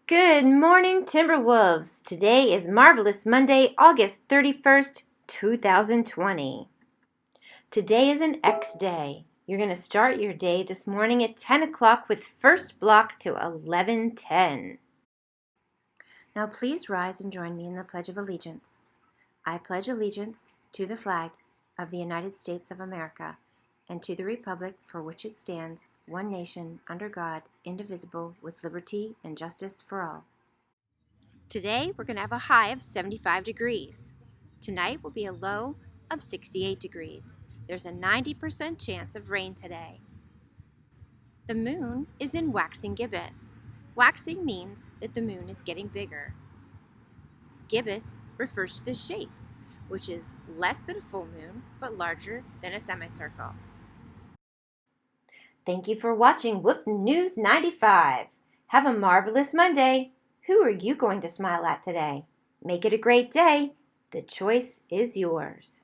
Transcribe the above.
Good morning, Timberwolves. Today is Marvelous Monday, August 31st, 2020. Today is an X day. You're going to start your day this morning at 10 o'clock with first block to 11:10. Now please rise and join me in the Pledge of Allegiance. I pledge allegiance to the flag of the United States of America and to the republic for which it stands, one nation, under God, indivisible, with liberty and justice for all. Today, we're going to have a high of 75 degrees. Tonight will be a low of 68 degrees. There's a 90% chance of rain today. The moon is in waxing gibbous. Waxing means that the moon is getting bigger. Gibbous refers to the shape, which is less than a full moon, but larger than a semicircle. Thank you for watching Wolf News 95. Have a marvelous Monday. Who are you going to smile at today? Make it a great day. The choice is yours.